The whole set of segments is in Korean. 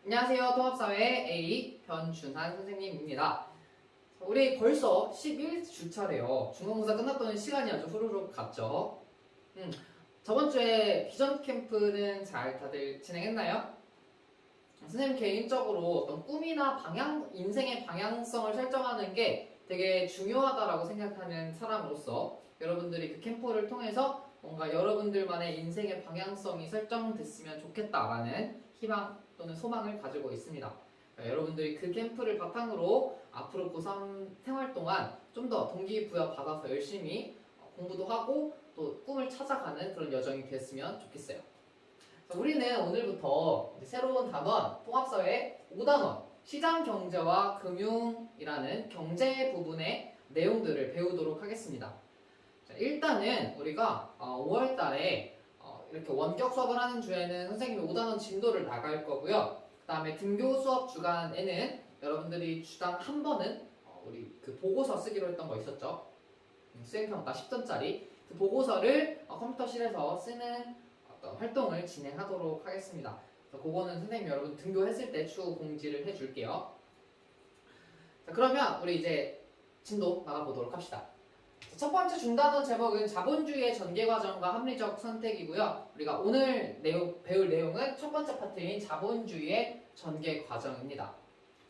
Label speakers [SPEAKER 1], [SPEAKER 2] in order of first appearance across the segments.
[SPEAKER 1] 안녕하세요. 통합사회 A 변준한 선생님입니다. 우리 벌써 11주차래요. 중간고사 끝났더니 시간이 아주 후루룩 갔죠. 저번 주에 비전 캠프는 잘 다들 진행했나요? 선생님 개인적으로 어떤 꿈이나 인생의 방향성을 설정하는 게 되게 중요하다라고 생각하는 사람으로서 여러분들이 그 캠프를 통해서 뭔가 여러분들만의 인생의 방향성이 설정됐으면 좋겠다라는 희망 또는 소망을 가지고 있습니다. 여러분들이 그 캠프를 바탕으로 앞으로 고3 생활 동안 좀 더 동기부여 받아서 열심히 공부도 하고 또 꿈을 찾아가는 그런 여정이 됐으면 좋겠어요. 우리는 오늘부터 새로운 단원, 통합사회 5단원, 시장경제와 금융이라는 경제 부분의 내용들을 배우도록 하겠습니다. 일단은 우리가 5월 달에 이렇게 원격 수업을 하는 주에는 선생님이 5단원 진도를 나갈 거고요. 그 다음에 등교 수업 주간에는 여러분들이 주당 한 번은 우리 그 보고서 쓰기로 했던 거 있었죠? 수행평가 10점짜리 그 보고서를 컴퓨터실에서 쓰는 어떤 활동을 진행하도록 하겠습니다. 그래서 그거는 선생님 여러분 등교했을 때 추후 공지를 해줄게요. 자, 그러면 우리 이제 진도 나가보도록 합시다. 첫 번째 중단원 제목은 자본주의의 전개과정과 합리적 선택이고요. 우리가 오늘 배울 내용은 첫 번째 파트인 자본주의의 전개과정입니다.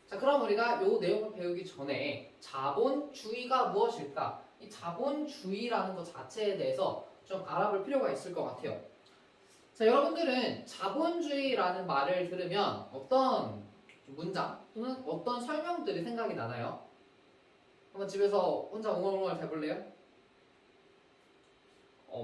[SPEAKER 1] 자, 그럼 우리가 이 내용을 배우기 전에 자본주의가 무엇일까? 이 자본주의라는 것 자체에 대해서 좀 알아볼 필요가 있을 것 같아요. 자, 여러분들은 자본주의라는 말을 들으면 어떤 문장 또는 어떤 설명들이 생각이 나나요? 한번 집에서 혼자 웅얼웅얼 해볼래요?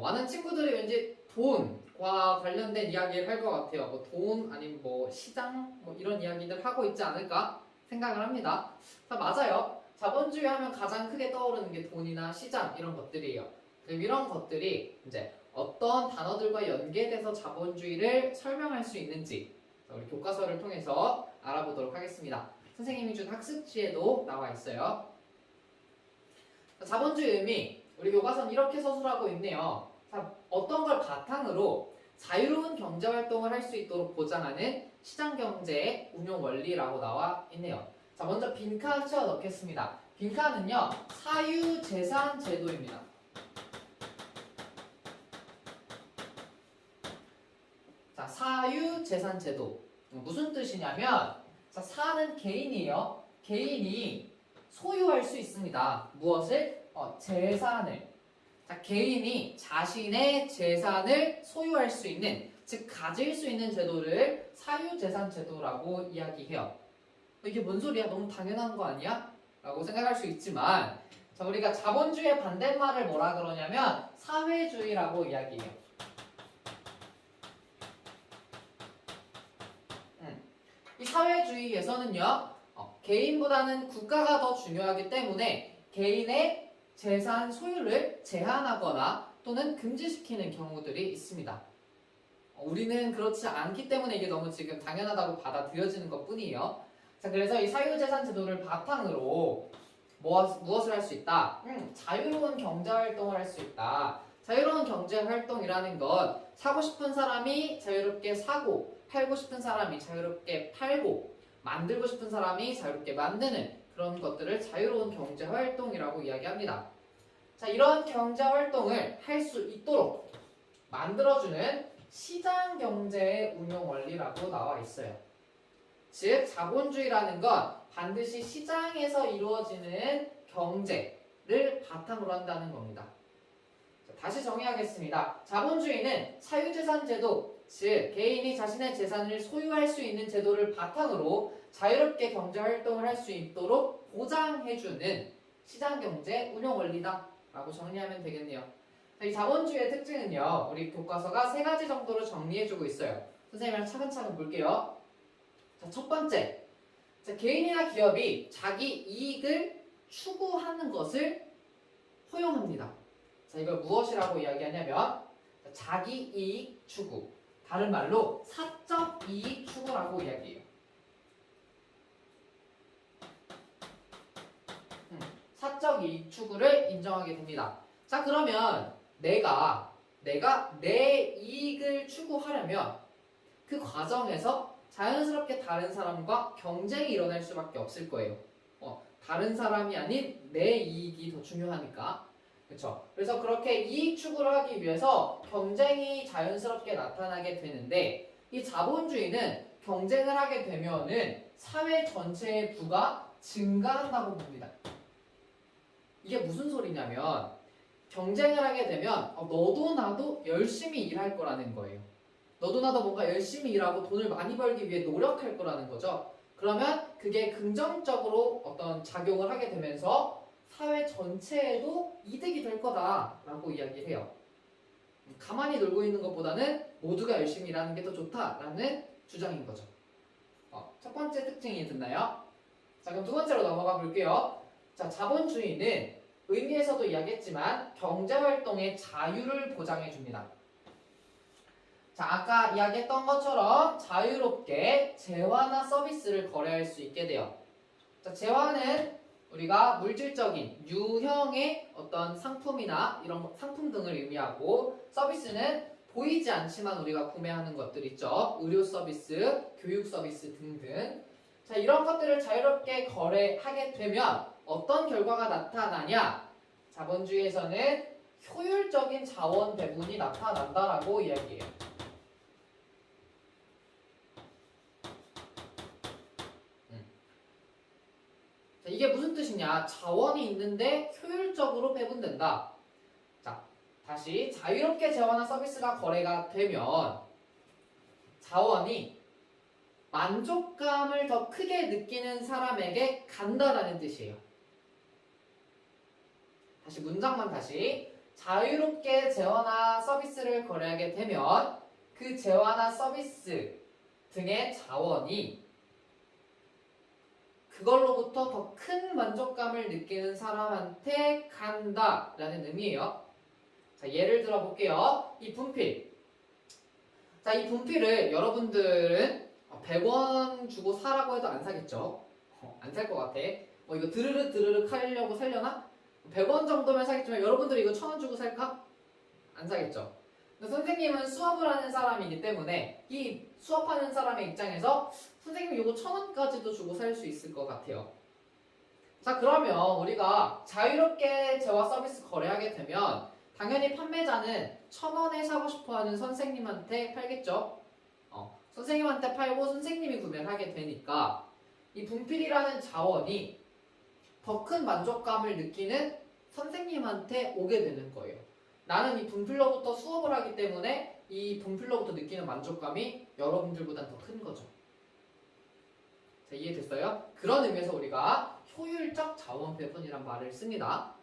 [SPEAKER 1] 많은 친구들이 왠지 돈과 관련된 이야기를 할 것 같아요. 뭐 돈 아니면 뭐 시장 뭐 이런 이야기들 하고 있지 않을까 생각을 합니다. 자, 맞아요. 자본주의 하면 가장 크게 떠오르는 게 돈이나 시장 이런 것들이에요. 그럼 이런 것들이 이제 어떤 단어들과 연계돼서 자본주의를 설명할 수 있는지 우리 교과서를 통해서 알아보도록 하겠습니다. 선생님이 준 학습지에도 나와 있어요. 자본주의 의미, 우리 교과서는 이렇게 서술하고 있네요. 자, 어떤 걸 바탕으로 자유로운 경제활동을 할 수 있도록 보장하는 시장경제의 운용 원리라고 나와 있네요. 자, 먼저 빈칸 채워 넣겠습니다. 빈칸은요, 사유재산 제도입니다. 자, 사유재산 제도. 무슨 뜻이냐면, 자, 사는 개인이에요. 개인이 소유할 수 있습니다. 무엇을? 재산을. 자, 개인이 자신의 재산을 소유할 수 있는, 즉 가질 수 있는 제도를 사유재산 제도라고 이야기해요. 이게 뭔 소리야? 너무 당연한 거 아니야? 라고 생각할 수 있지만, 자, 우리가 자본주의의 반대말을 뭐라 그러냐면 사회주의라고 이야기해요. 이 사회주의에서는요, 개인보다는 국가가 더 중요하기 때문에 개인의 재산 소유를 제한하거나 또는 금지시키는 경우들이 있습니다. 우리는 그렇지 않기 때문에 이게 너무 지금 당연하다고 받아들여지는 것 뿐이에요. 자, 그래서 이 사유재산 제도를 바탕으로 무엇을 할 수 있다? 자유로운 경제활동을 할 수 있다. 자유로운 경제활동이라는 건 사고 싶은 사람이 자유롭게 사고, 팔고 싶은 사람이 자유롭게 팔고, 만들고 싶은 사람이 자유롭게 만드는 그런 것들을 자유로운 경제활동이라고 이야기합니다. 자, 이런 경제활동을 할 수 있도록 만들어주는 시장경제의 운용 원리라고 나와 있어요. 즉, 자본주의라는 건 반드시 시장에서 이루어지는 경제를 바탕으로 한다는 겁니다. 자, 다시 정의하겠습니다. 자본주의는 사유재산 제도, 즉 개인이 자신의 재산을 소유할 수 있는 제도를 바탕으로 자유롭게 경제활동을 할 수 있도록 보장해주는 시장경제 운용 원리다 라고 정리하면 되겠네요. 자, 이 자본주의의 특징은요, 우리 교과서가 3가지 정도로 정리해주고 있어요. 선생님이랑 차근차근 볼게요. 자, 첫 번째, 자, 개인이나 기업이 자기 이익을 추구하는 것을 허용합니다. 자, 이걸 무엇이라고 이야기하냐면 자기 이익 추구, 다른 말로 사적 이익 추구라고 이야기해요. 사적 이익 추구를 인정하게 됩니다. 자, 그러면 내가 내 이익을 추구하려면 그 과정에서 자연스럽게 다른 사람과 경쟁이 일어날 수밖에 없을 거예요. 다른 사람이 아닌 내 이익이 더 중요하니까. 그렇죠? 그래서 그렇게 이익 추구를 하기 위해서 경쟁이 자연스럽게 나타나게 되는데 이 자본주의는 경쟁을 하게 되면은 사회 전체의 부가 증가한다고 봅니다. 이게 무슨 소리냐면 경쟁을 하게 되면 너도 나도 열심히 일할 거라는 거예요. 너도 나도 뭔가 열심히 일하고 돈을 많이 벌기 위해 노력할 거라는 거죠. 그러면 그게 긍정적으로 어떤 작용을 하게 되면서 사회 전체에도 이득이 될 거다라고 이야기를 해요. 가만히 놀고 있는 것보다는 모두가 열심히 일하는 게 더 좋다라는 주장인 거죠. 첫 번째 특징이 됐나요? 자, 그럼 두 번째로 넘어가 볼게요. 자, 자본주의는 의미에서도 이야기했지만 경제활동의 자유를 보장해 줍니다. 자, 아까 이야기했던 것처럼 자유롭게 재화나 서비스를 거래할 수 있게 돼요. 자, 재화는 우리가 물질적인 유형의 어떤 상품이나 이런 상품 등을 의미하고 서비스는 보이지 않지만 우리가 구매하는 것들 있죠. 의료 서비스, 교육 서비스 등등. 자, 이런 것들을 자유롭게 거래하게 되면 어떤 결과가 나타나냐? 자본주의에서는 효율적인 자원 배분이 나타난다라고 이야기해요. 자, 이게 무슨 뜻이냐? 자원이 있는데 효율적으로 배분된다. 자, 다시 자유롭게 재화나 서비스가 거래가 되면 자원이 만족감을 더 크게 느끼는 사람에게 간다라는 뜻이에요. 다시 문장만 다시 자유롭게 재화나 서비스를 거래하게 되면 그 재화나 서비스 등의 자원이 그걸로부터 더 큰 만족감을 느끼는 사람한테 간다라는 의미예요. 자, 예를 들어 볼게요. 이 분필. 자, 이 분필을 여러분들은 100원 주고 사라고 해도 안 사겠죠? 안 살 것 같아. 이거 드르륵 하려고 살려나? 100원 정도면 사겠지만 여러분들이 이거 1000원 주고 살까? 안 사겠죠? 근데 선생님은 수업을 하는 사람이기 때문에 이 수업하는 사람의 입장에서 선생님 이거 1000원까지도 주고 살 수 있을 것 같아요. 자, 그러면 우리가 자유롭게 재화 서비스 거래하게 되면 당연히 판매자는 1000원에 사고 싶어하는 선생님한테 팔겠죠. 선생님한테 팔고 선생님이 구매를 하게 되니까 이 분필이라는 자원이 더 큰 만족감을 느끼는 선생님한테 오게 되는 거예요. 나는 이 분필로부터 수업을 하기 때문에 이 분필로부터 느끼는 만족감이 여러분들보다 더 큰 거죠. 자, 이해됐어요? 그런 의미에서 우리가 효율적 자원 배분이란 말을 씁니다.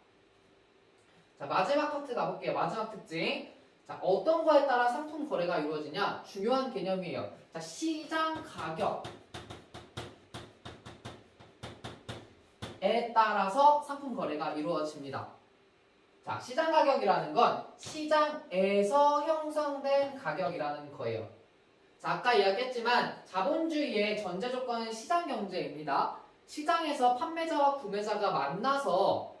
[SPEAKER 1] 자, 마지막 파트 가볼게요. 마지막 특징. 자, 어떤 거에 따라 상품 거래가 이루어지냐? 중요한 개념이에요. 자, 시장 가격에 따라서 상품 거래가 이루어집니다. 자, 시장 가격이라는 건 시장에서 형성된 가격이라는 거예요. 자, 아까 이야기했지만 자본주의의 전제 조건은 시장 경제입니다. 시장에서 판매자와 구매자가 만나서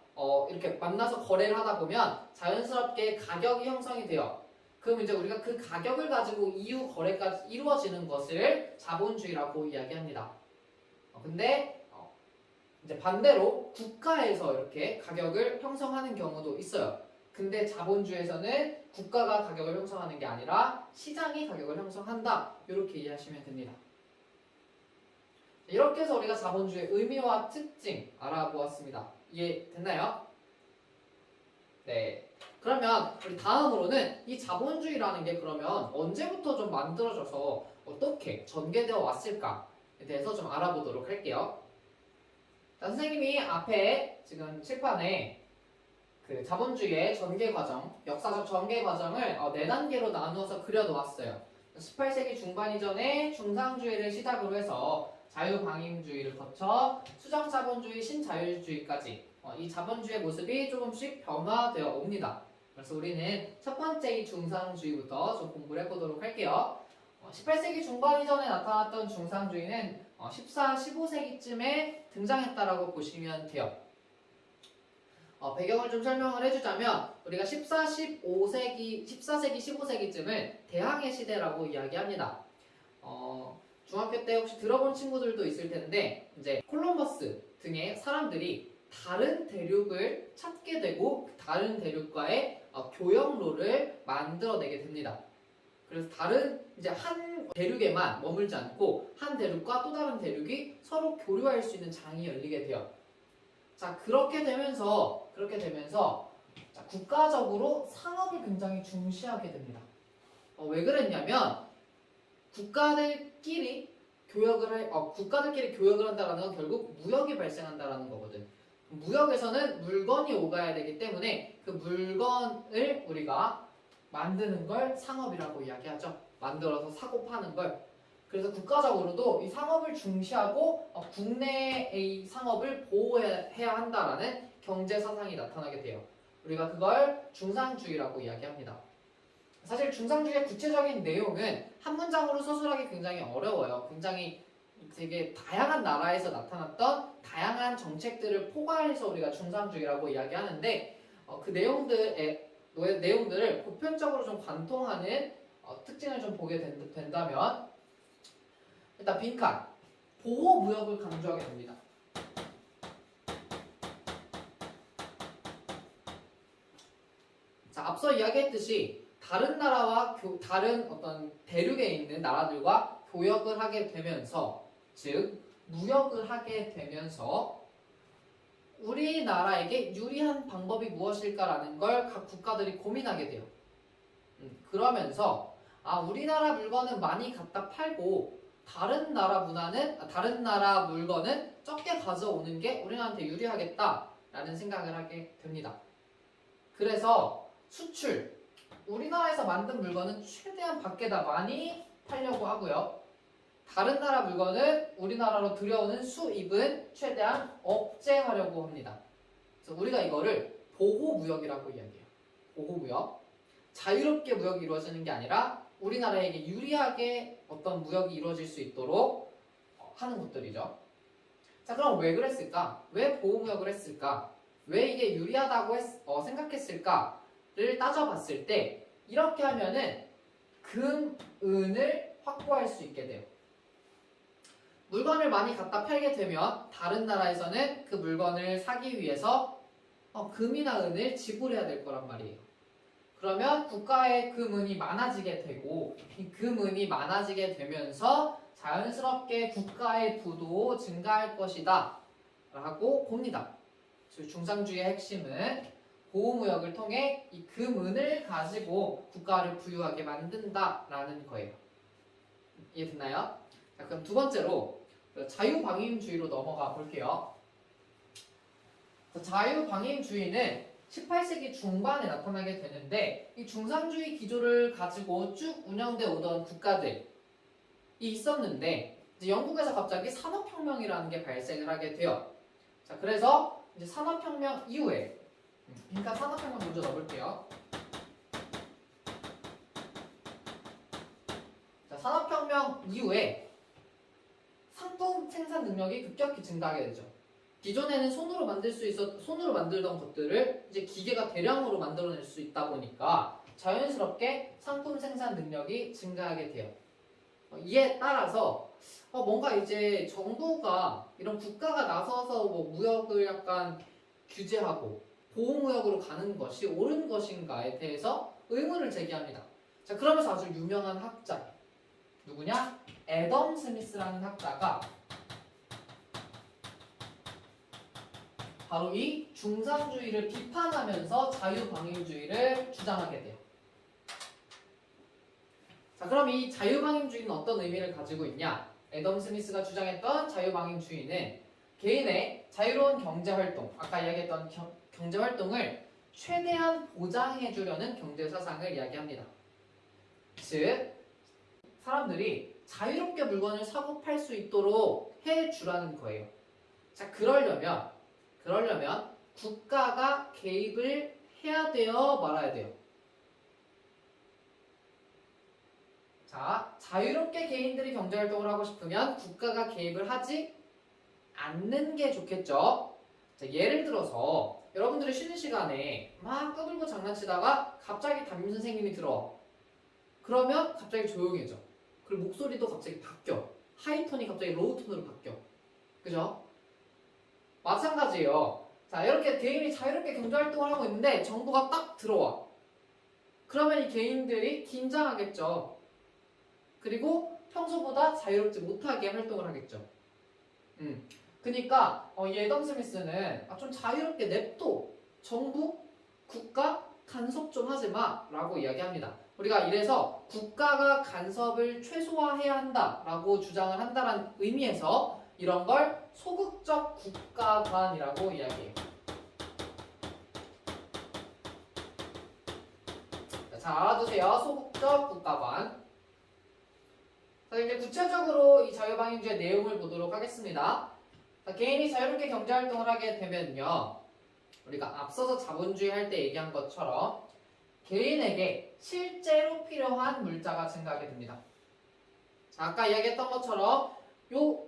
[SPEAKER 1] 이렇게 만나서 거래를 하다 보면 자연스럽게 가격이 형성이 돼요. 그럼 이제 우리가 그 가격을 가지고 이후 거래가 이루어지는 것을 자본주의라고 이야기합니다. 근데 이제 반대로 국가에서 이렇게 가격을 형성하는 경우도 있어요. 근데 자본주의에서는 국가가 가격을 형성하는 게 아니라 시장이 가격을 형성한다. 이렇게 이해하시면 됩니다. 이렇게 해서 우리가 자본주의의 의미와 특징 알아보았습니다. 이해됐나요? 네. 그러면 우리 다음으로는 이 자본주의라는 게 그러면 언제부터 좀 만들어져서 어떻게 전개되어 왔을까에 대해서 좀 알아보도록 할게요. 자, 선생님이 앞에 지금 칠판에 그 자본주의의 전개 과정, 역사적 전개 과정을 4단계로 나누어서 그려놓았어요. 18세기 중반 이전에 중상주의를 시작으로 해서 자유방임주의를 거쳐 수정자본주의, 신자유주의까지 이 자본주의의 모습이 조금씩 변화되어 옵니다. 그래서 우리는 첫 번째 이 중상주의부터 좀 공부를 해보도록 할게요. 18세기 중반 이전에 나타났던 중상주의는 14, 15세기쯤에 등장했다라고 보시면 돼요. 배경을 좀 설명을 해주자면 우리가 14세기, 15세기쯤을 대항해 시대라고 이야기합니다. 중학교 때 혹시 들어본 친구들도 있을 텐데 이제 콜럼버스 등의 사람들이 다른 대륙을 찾게 되고 다른 대륙과의 교역로를 만들어내게 됩니다. 그래서 다른 이제 한 대륙에만 머물지 않고 한 대륙과 또 다른 대륙이 서로 교류할 수 있는 장이 열리게 돼요. 자, 그렇게 되면서 자, 국가적으로 상업을 굉장히 중시하게 됩니다. 왜 그랬냐면 국가들끼리 교역을 한다는 건 결국 무역이 발생한다는 거거든. 무역에서는 물건이 오가야 되기 때문에 그 물건을 우리가 만드는 걸 상업이라고 이야기하죠. 만들어서 사고 파는 걸. 그래서 국가적으로도 이 상업을 중시하고 국내의 상업을 보호해야 한다라는 경제 사상이 나타나게 돼요. 우리가 그걸 중상주의라고 이야기합니다. 사실 중상주의의 구체적인 내용은 한 문장으로 서술하기 굉장히 어려워요. 굉장히 되게 다양한 나라에서 나타났던 다양한 정책들을 포괄해서 우리가 중상주의라고 이야기하는데 그 내용들을 보편적으로 좀 관통하는 특징을 좀 보게 된다면 일단 빈칸, 보호무역을 강조하게 됩니다. 자, 앞서 이야기했듯이 다른 나라와 다른 어떤 대륙에 있는 나라들과 교역을 하게 되면서, 즉 무역을 하게 되면서 우리나라에게 유리한 방법이 무엇일까라는 걸 각 국가들이 고민하게 돼요. 그러면서 우리나라 물건은 많이 갖다 팔고 다른 나라 물건은 적게 가져오는 게 우리나라한테 유리하겠다라는 생각을 하게 됩니다. 그래서 수출, 우리나라에서 만든 물건은 최대한 밖에다 많이 팔려고 하고요. 다른 나라 물건은 우리나라로 들여오는 수입은 최대한 억제하려고 합니다. 그래서 우리가 이거를 보호무역이라고 이야기해요. 보호무역. 자유롭게 무역이 이루어지는 게 아니라 우리나라에게 유리하게 어떤 무역이 이루어질 수 있도록 하는 것들이죠. 자, 그럼 왜 그랬을까? 왜 보호무역을 했을까? 왜 이게 유리하다고 생각했을까를 따져봤을 때 이렇게 하면은 금, 은을 확보할 수 있게 돼요. 물건을 많이 갖다 팔게 되면 다른 나라에서는 그 물건을 사기 위해서 금이나 은을 지불해야 될 거란 말이에요. 그러면 국가의 금은이 많아지게 되고 이 금은이 많아지게 되면서 자연스럽게 국가의 부도 증가할 것이다 라고 봅니다. 중상주의의 핵심은 보호무역을 통해 이 금은을 가지고 국가를 부유하게 만든다라는 거예요. 이해됐나요? 자, 그럼 두 번째로 자유방임주의로 넘어가 볼게요. 자유방임주의는 18세기 중반에 나타나게 되는데 이 중상주의 기조를 가지고 쭉 운영돼 오던 국가들이 있었는데 이제 영국에서 갑자기 산업혁명이라는 게 발생을 하게 돼요. 자, 그래서 이제 산업혁명 이후에 그러니까 산업혁명 먼저 넣어볼게요. 자, 산업혁명 이후에 상품 생산 능력이 급격히 증가하게 되죠. 기존에는 손으로 만들던 것들을 이제 기계가 대량으로 만들어낼 수 있다 보니까 자연스럽게 상품 생산 능력이 증가하게 돼요. 이에 따라서 뭔가 이제 정부가 이런 국가가 나서서 무역을 약간 규제하고 보호무역으로 가는 것이 옳은 것인가에 대해서 의문을 제기합니다. 자, 그러면서 아주 유명한 학자 누구냐? 애덤 스미스라는 학자가 바로 이 중상주의를 비판하면서 자유방임주의를 주장하게 돼요. 자, 그럼 이 자유방임주의는 어떤 의미를 가지고 있냐? 애덤 스미스가 주장했던 자유방임주의는 개인의 자유로운 경제활동, 아까 이야기했던 경제활동을 최대한 보장해주려는 경제사상을 이야기합니다. 즉, 사람들이 자유롭게 물건을 사고 팔 수 있도록 해주라는 거예요. 자, 그러려면 국가가 개입을 해야 돼요, 말아야 돼요? 자, 자유롭게 개인들이 경제활동을 하고 싶으면 국가가 개입을 하지 않는 게 좋겠죠. 자, 예를 들어서 여러분들이 쉬는 시간에 막 떠들고 장난치다가 갑자기 담임 선생님이 들어와. 그러면 갑자기 조용해져. 그리고 목소리도 갑자기 바뀌어. 하이톤이 갑자기 로우톤으로 바뀌어. 그죠? 마찬가지예요. 자, 이렇게 개인이 자유롭게 경제활동을 하고 있는데 정부가 딱 들어와. 그러면 이 개인들이 긴장하겠죠. 그리고 평소보다 자유롭지 못하게 활동을 하겠죠. 그러니까 이 애덤 스미스는 좀 자유롭게 냅둬. 정부, 국가 간섭 좀 하지 마 라고 이야기합니다. 우리가 이래서 국가가 간섭을 최소화해야 한다라고 주장을 한다는 의미에서 이런 걸 소극적 국가관이라고 이야기해요. 자, 알아두세요. 소극적 국가관. 자, 이제 구체적으로 이 자유방임주의 내용을 보도록 하겠습니다. 자, 개인이 자유롭게 경제활동을 하게 되면요, 우리가 앞서서 자본주의 할 때 얘기한 것처럼 개인에게 실제로 필요한 물자가 증가하게 됩니다. 자, 아까 이야기했던 것처럼 요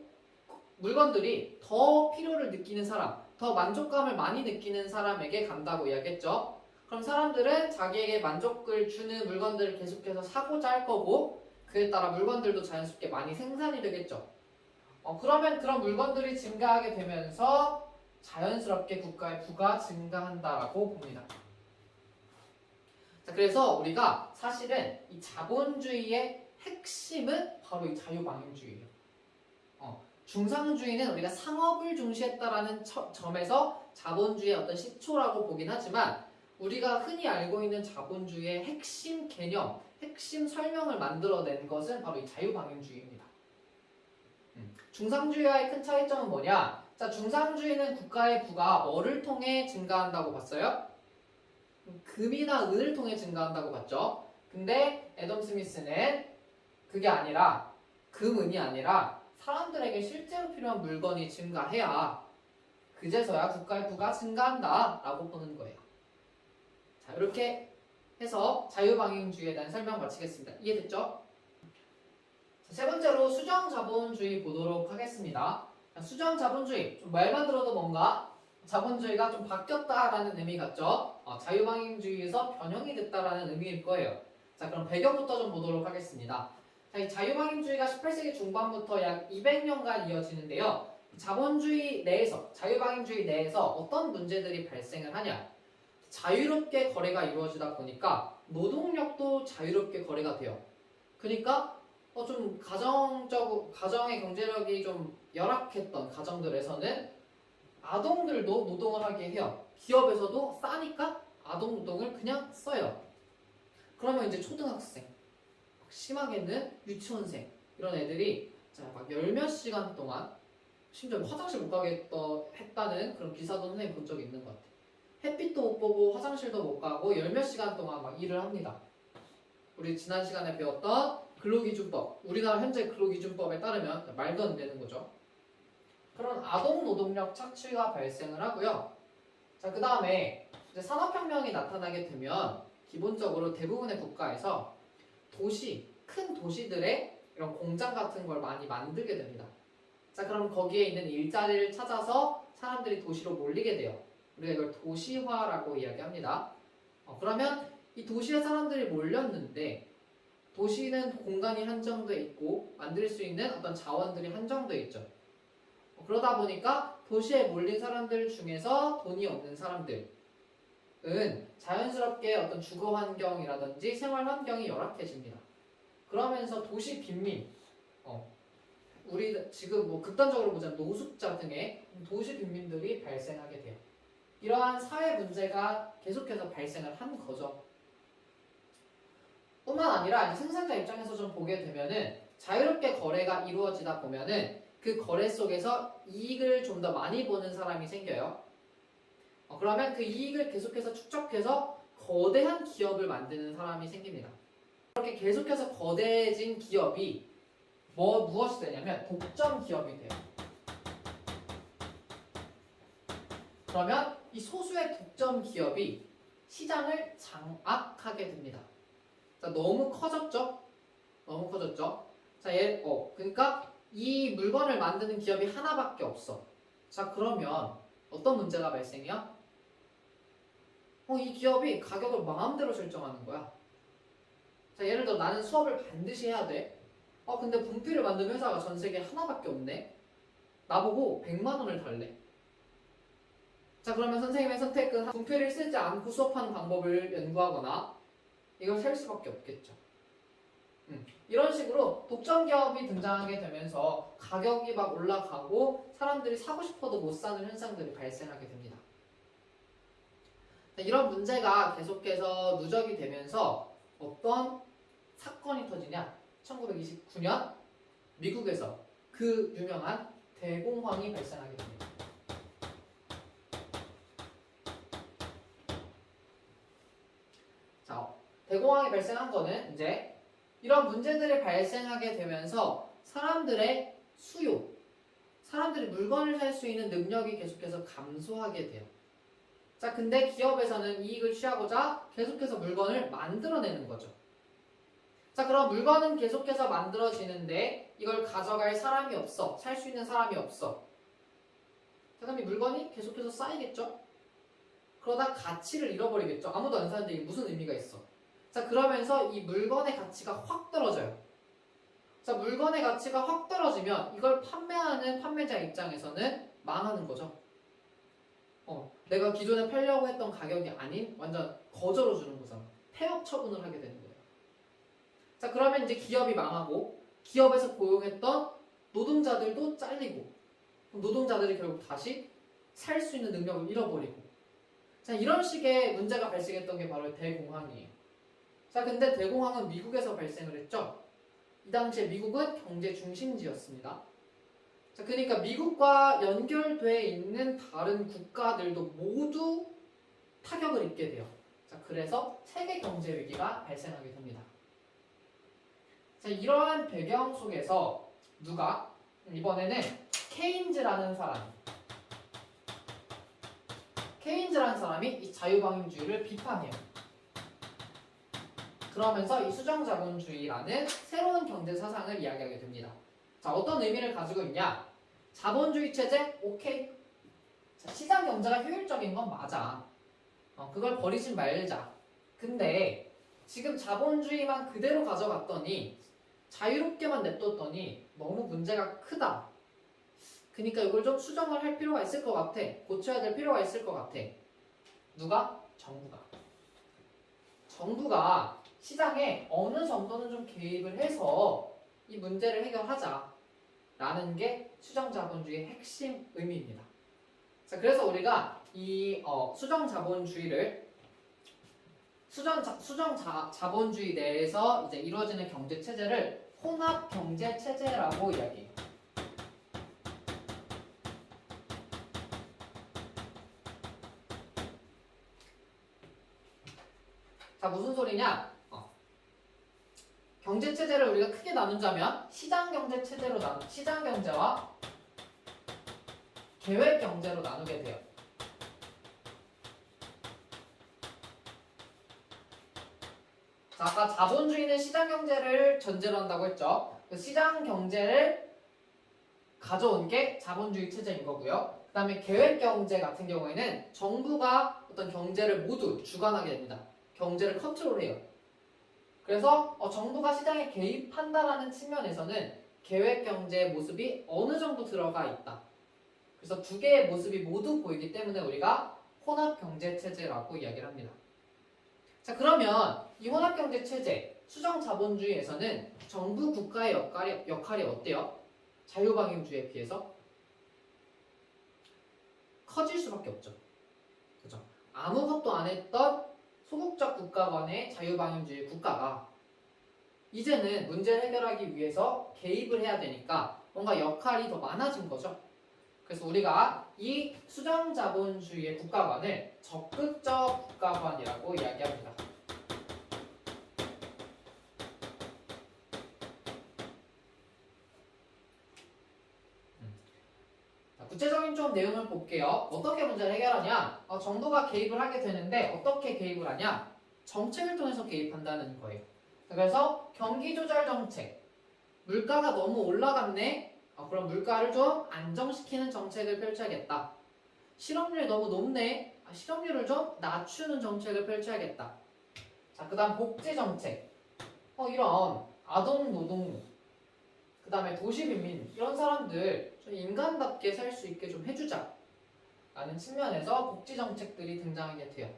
[SPEAKER 1] 물건들이 더 필요를 느끼는 사람, 더 만족감을 많이 느끼는 사람에게 간다고 이야기했죠. 그럼 사람들은 자기에게 만족을 주는 물건들을 계속해서 사고자 할 거고, 그에 따라 물건들도 자연스럽게 많이 생산이 되겠죠. 그러면 그런 물건들이 증가하게 되면서 자연스럽게 국가의 부가 증가한다라고 봅니다. 자, 그래서 우리가 사실은 이 자본주의의 핵심은 바로 이 자유방임주의예요. 중상주의는 우리가 상업을 중시했다라는 점에서 자본주의의 어떤 시초라고 보긴 하지만, 우리가 흔히 알고 있는 자본주의의 핵심 개념, 핵심 설명을 만들어낸 것은 바로 이 자유방임주의입니다. 중상주의와의 큰 차이점은 뭐냐? 자, 중상주의는 국가의 부가 뭐를 통해 증가한다고 봤어요? 금이나 은을 통해 증가한다고 봤죠. 근데 애덤 스미스는 그게 아니라, 금, 은이 아니라 사람들에게 실제로 필요한 물건이 증가해야 그제서야 국가의 부가 증가한다 라고 보는 거예요. 자, 이렇게 해서 자유방임주의에 대한 설명 마치겠습니다. 이해됐죠? 자, 세 번째로 수정자본주의 보도록 하겠습니다. 수정자본주의, 좀 말만 들어도 뭔가 자본주의가 좀 바뀌었다라는 의미 같죠? 자유방임주의에서 변형이 됐다라는 의미일 거예요. 자, 그럼 배경부터 좀 보도록 하겠습니다. 자, 이 자유방임주의가 18세기 중반부터 약 200년간 이어지는데요. 자본주의 내에서, 자유방임주의 내에서 어떤 문제들이 발생을 하냐? 자유롭게 거래가 이루어지다 보니까 노동력도 자유롭게 거래가 돼요. 그러니까 좀 가정의 경제력이 좀 열악했던 가정들에서는 아동들도 노동을 하게 해요. 기업에서도 싸니까 아동 노동을 그냥 써요. 그러면 이제 초등학생, 심하게는 유치원생 이런 애들이 막 열 몇 시간 동안 심지어 화장실 못 가게 했다는 그런 기사도 선생님 본 적이 있는 것 같아요. 햇빛도 못 보고 화장실도 못 가고 열 몇 시간 동안 막 일을 합니다. 우리 지난 시간에 배웠던 근로기준법, 우리나라 현재 근로기준법에 따르면 말도 안 되는 거죠. 그런 아동 노동력 착취가 발생을 하고요. 자, 그 다음에 산업혁명이 나타나게 되면 기본적으로 대부분의 국가에서 큰 도시들의 이런 공장 같은 걸 많이 만들게 됩니다. 자, 그럼 거기에 있는 일자리를 찾아서 사람들이 도시로 몰리게 돼요. 우리가 이걸 도시화라고 이야기합니다. 그러면 이 도시에 사람들이 몰렸는데, 도시는 공간이 한정돼 있고 만들 수 있는 어떤 자원들이 한정돼 있죠. 그러다 보니까 도시에 몰린 사람들 중에서 돈이 없는 사람들은 자연스럽게 어떤 주거 환경이라든지 생활 환경이 열악해집니다. 그러면서 도시 빈민, 우리 지금 극단적으로 보자면 노숙자 등의 도시 빈민들이 발생하게 돼요. 이러한 사회 문제가 계속해서 발생을 한 거죠. 뿐만 아니라 생산자 입장에서 좀 보게 되면은 자유롭게 거래가 이루어지다 보면은 그 거래 속에서 이익을 좀 더 많이 보는 사람이 생겨요. 그러면 그 이익을 계속해서 축적해서 거대한 기업을 만드는 사람이 생깁니다. 그렇게 계속해서 거대해진 기업이 무엇이 되냐면 독점 기업이 돼요. 그러면 이 소수의 독점 기업이 시장을 장악하게 됩니다. 자, 너무 커졌죠? 너무 커졌죠? 자, 그러니까 이 물건을 만드는 기업이 하나밖에 없어. 자, 그러면 어떤 문제가 발생이야? 이 기업이 가격을 마음대로 설정하는 거야. 자, 예를 들어 나는 수업을 반드시 해야 돼. 근데 분필을 만든 회사가 전 세계에 하나밖에 없네. 나보고 100만 원을 달래. 자, 그러면 선생님의 선택은 분필을 쓰지 않고 수업하는 방법을 연구하거나 이걸 살 수밖에 없겠죠. 이런 식으로 독점 기업이 등장하게 되면서 가격이 막 올라가고 사람들이 사고 싶어도 못 사는 현상들이 발생하게 됩니다. 이런 문제가 계속해서 누적이 되면서 어떤 사건이 터지냐? 1929년 미국에서 그 유명한 대공황이 발생하게 됩니다. 자, 대공황이 발생한 거는 이제 이런 문제들이 발생하게 되면서 사람들의 수요, 사람들이 물건을 살 수 있는 능력이 계속해서 감소하게 돼요. 자, 근데 기업에서는 이익을 취하고자 계속해서 물건을 만들어내는 거죠. 자, 그럼 물건은 계속해서 만들어지는데 이걸 가져갈 사람이 없어. 살 수 있는 사람이 없어. 자, 그럼 이 물건이 계속해서 쌓이겠죠? 그러다 가치를 잃어버리겠죠? 아무도 안 사는데 이게 무슨 의미가 있어? 자, 그러면서 이 물건의 가치가 확 떨어져요. 자, 물건의 가치가 확 떨어지면 이걸 판매하는 판매자 입장에서는 망하는 거죠. 내가 기존에 팔려고 했던 가격이 아닌 완전 거저로 주는 거잖아. 폐업 처분을 하게 되는 거예요. 자, 그러면 이제 기업이 망하고 기업에서 고용했던 노동자들도 잘리고 그럼 노동자들이 결국 다시 살 수 있는 능력을 잃어버리고 자, 이런 식의 문제가 발생했던 게 바로 대공황이에요. 자, 근데 대공황은 미국에서 발생을 했죠. 이 당시에 미국은 경제 중심지였습니다. 자, 그러니까 미국과 연결되어 있는 다른 국가들도 모두 타격을 입게 돼요. 자, 그래서 세계 경제 위기가 발생하게 됩니다. 자, 이러한 배경 속에서 누가 이번에는 케인즈라는 사람이 이 자유방임주의를 비판해요. 그러면서 이 수정자본주의라는 새로운 경제 사상을 이야기하게 됩니다. 자, 어떤 의미를 가지고 있냐? 자본주의 체제? 오케이. 자, 시장 경제가 효율적인 건 맞아. 그걸 버리지 말자. 근데 지금 자본주의만 그대로 가져갔더니 자유롭게만 냅뒀더니 너무 문제가 크다. 그러니까 이걸 좀 수정을 할 필요가 있을 것 같아. 고쳐야 될 필요가 있을 것 같아. 누가? 정부가 시장에 어느 정도는 좀 개입을 해서 이 문제를 해결하자라는 게 수정자본주의의 핵심 의미입니다. 자, 그래서 우리가 이 수정자본주의를 수정자본주의 내에서 이제 이루어지는 경제 체제를 혼합 경제 체제라고 이야기해요. 자, 무슨 소리냐? 경제 체제를 우리가 크게 나누자면 시장 경제 체제로 시장 경제와 계획 경제로 나누게 돼요. 자, 아까 자본주의는 시장 경제를 전제로 한다고 했죠. 그 시장 경제를 가져온 게 자본주의 체제인 거고요. 그 다음에 계획 경제 같은 경우에는 정부가 어떤 경제를 모두 주관하게 됩니다. 경제를 컨트롤해요. 그래서 정부가 시장에 개입한다라는 측면에서는 계획 경제의 모습이 어느 정도 들어가 있다. 그래서 두 개의 모습이 모두 보이기 때문에 우리가 혼합 경제 체제라고 이야기를 합니다. 자, 그러면 이 혼합 경제 체제, 수정 자본주의에서는 정부 국가의 역할이 어때요? 자유방임주의에 비해서 커질 수밖에 없죠. 그죠? 아무것도 안 했던 소극적 국가 간의 자유방임주의 국가가 이제는 문제를 해결하기 위해서 개입을 해야 되니까 뭔가 역할이 더 많아진 거죠. 그래서 우리가 이 수정자본주의의 국가관을 적극적 국가관이라고 이야기합니다. 구체적인 좀 내용을 볼게요. 어떻게 문제를 해결하냐? 정부가 개입을 하게 되는데 어떻게 개입을 하냐? 정책을 통해서 개입한다는 거예요. 그래서 경기조절 정책, 물가가 너무 올라갔네? 그럼 물가를 좀 안정시키는 정책을 펼쳐야겠다. 실업률이 너무 높네. 실업률을 좀 낮추는 정책을 펼쳐야겠다. 자, 그 다음 복지 정책. 이런 아동 노동력, 그 다음에 도시빈민 이런 사람들 좀 인간답게 살 수 있게 좀 해주자 라는 측면에서 복지 정책들이 등장하게 돼요.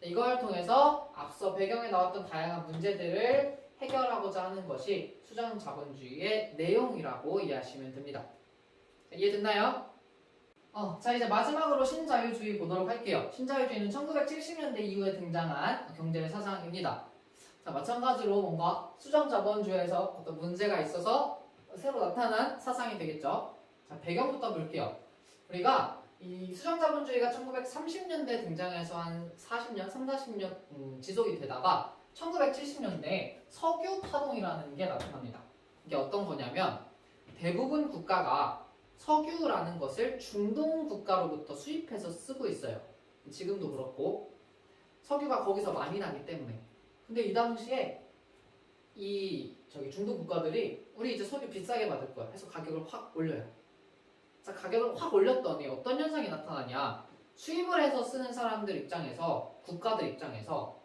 [SPEAKER 1] 이걸 통해서 앞서 배경에 나왔던 다양한 문제들을 해결하고자 하는 것이 수장자본주의의 내용이라고 이해하시면 됩니다. 이해됐나요? 자, 이제 마지막으로 신자유주의 보도록 할게요. 신자유주의는 1970년대 이후에 등장한 경제 사상입니다. 자, 마찬가지로 뭔가 수장자본주의에서 어떤 문제가 있어서 새로 나타난 사상이 되겠죠. 자, 배경부터 볼게요. 우리가 이 수장자본주의가 1930년대 등장해서 한 40년, 3, 40년 지속이 되다가 1970년대에 석유 파동이라는 게 나타납니다. 이게 어떤 거냐면 대부분 국가가 석유라는 것을 중동 국가로부터 수입해서 쓰고 있어요. 지금도 그렇고 석유가 거기서 많이 나기 때문에. 근데 이 당시에 중동 국가들이 우리 이제 석유 비싸게 받을 거야 해서 가격을 확 올려요. 자, 가격을 확 올렸더니 어떤 현상이 나타나냐? 수입을 해서 쓰는 사람들 입장에서, 국가들 입장에서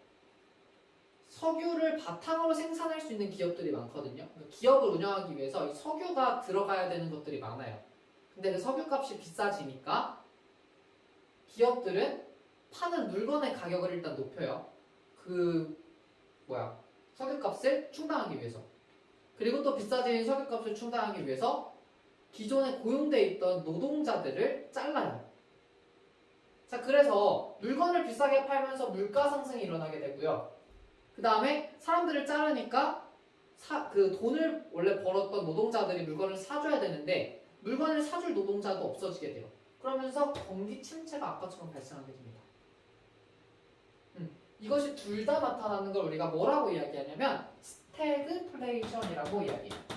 [SPEAKER 1] 석유를 바탕으로 생산할 수 있는 기업들이 많거든요. 기업을 운영하기 위해서 이 석유가 들어가야 되는 것들이 많아요. 근데 그 석유값이 비싸지니까 기업들은 파는 물건의 가격을 일단 높여요. 석유값을 충당하기 위해서. 그리고 또 비싸진 석유값을 충당하기 위해서 기존에 고용돼 있던 노동자들을 잘라요. 자, 그래서 물건을 비싸게 팔면서 물가 상승이 일어나게 되고요. 그 다음에 사람들을 자르니까 그 돈을 원래 벌었던 노동자들이 물건을 사줘야 되는데 물건을 사줄 노동자도 없어지게 돼요. 그러면서 경기 침체가 아까처럼 발생하게 됩니다. 이것이 둘 다 나타나는 걸 우리가 뭐라고 이야기하냐면 스태그플레이션이라고 이야기해요.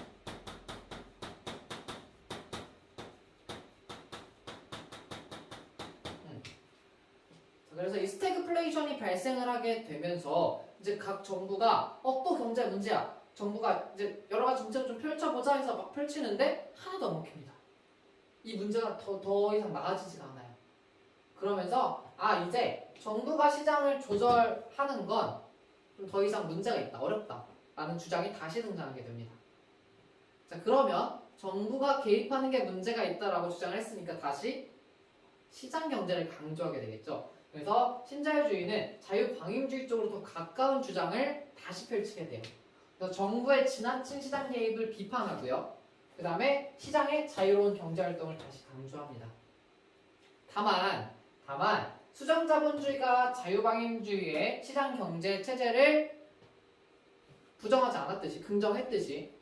[SPEAKER 1] 그래서 이 스태그플레이션이 발생을 하게 되면서 이제 각 정부가 또 경제 문제야. 정부가 이제 여러 가지 정책을 좀 펼쳐보자 해서 막 펼치는데 하나도 안 먹힙니다. 이 문제가 더 이상 나아지지가 않아요. 그러면서 이제 정부가 시장을 조절하는 건 좀 더 이상 문제가 있다, 어렵다 라는 주장이 다시 등장하게 됩니다. 자, 그러면 정부가 개입하는 게 문제가 있다라고 주장을 했으니까 다시 시장 경제를 강조하게 되겠죠. 그래서 신자유주의는 자유방임주의 쪽으로 더 가까운 주장을 다시 펼치게 돼요. 그래서 정부의 지나친 시장 개입을 비판하고요. 그 다음에 시장의 자유로운 경제활동을 다시 강조합니다. 다만 수장자본주의가 자유방임주의의 시장 경제 체제를 부정하지 않았듯이, 긍정했듯이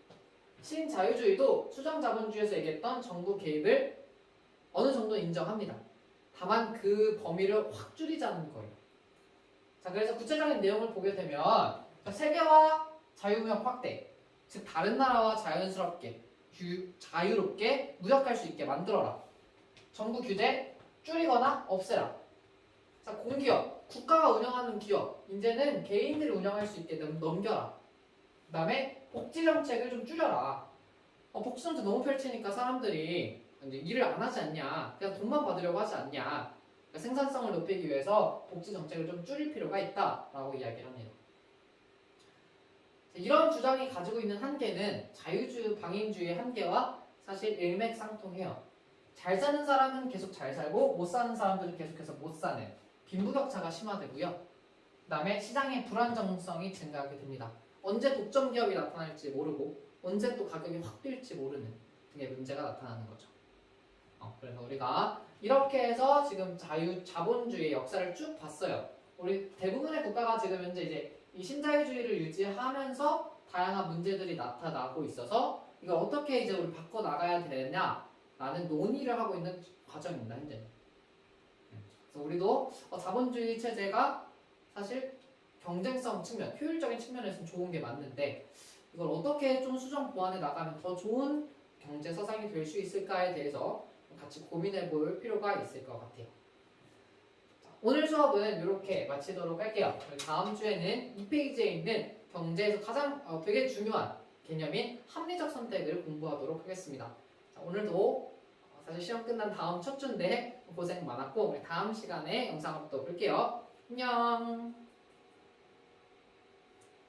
[SPEAKER 1] 신자유주의도 수장자본주의에서 얘기했던 정부 개입을 어느 정도 인정합니다. 다만 그 범위를 확 줄이자는 거예요. 자, 그래서 구체적인 내용을 보게 되면 세계화 자유무역 확대, 즉 다른 나라와 자연스럽게 자유롭게 무역할 수 있게 만들어라. 정부 규제 줄이거나 없애라. 자, 공기업, 국가가 운영하는 기업, 이제는 개인들이 운영할 수 있게 넘겨라. 그 다음에 복지 정책을 좀 줄여라. 복지 정책 너무 펼치니까 사람들이 이제 일을 안 하지 않냐, 그냥 돈만 받으려고 하지 않냐. 그러니까 생산성을 높이기 위해서 복지 정책을 좀 줄일 필요가 있다라고 이야기를 합니다. 이런 주장이 가지고 있는 한계는 자유주의, 방임주의의 한계와 사실 일맥상통해요. 잘 사는 사람은 계속 잘 살고 못 사는 사람들은 계속해서 못 사는 빈부격차가 심화되고요. 그 다음에 시장의 불안정성이 증가하게 됩니다. 언제 독점 기업이 나타날지 모르고 언제 또 가격이 확 뛸지 모르는 등의 문제가 나타나는 거죠. 그래서 우리가 이렇게 해서 지금 자본주의의 역사를 쭉 봤어요. 우리 대부분의 국가가 지금 현재 이제 이 신자유주의를 유지하면서 다양한 문제들이 나타나고 있어서 이걸 어떻게 이제 우리 바꿔 나가야 되냐라는 논의를 하고 있는 과정입니다, 현재. 그래서 우리도 자본주의 체제가 사실 경쟁성 측면, 효율적인 측면에서는 좋은 게 맞는데 이걸 어떻게 좀 수정 보완해 나가면 더 좋은 경제 서상이 될 수 있을까에 대해서 같이 고민해 볼 필요가 있을 것 같아요. 오늘 수업은 이렇게 마치도록 할게요. 다음 주에는 2페이지에 있는 경제에서 가장 되게 중요한 개념인 합리적 선택을 공부하도록 하겠습니다. 자, 오늘도 사실 시험 끝난 다음 첫 주인데 고생 많았고 우리 다음 시간에 영상으로 또 볼게요. 안녕.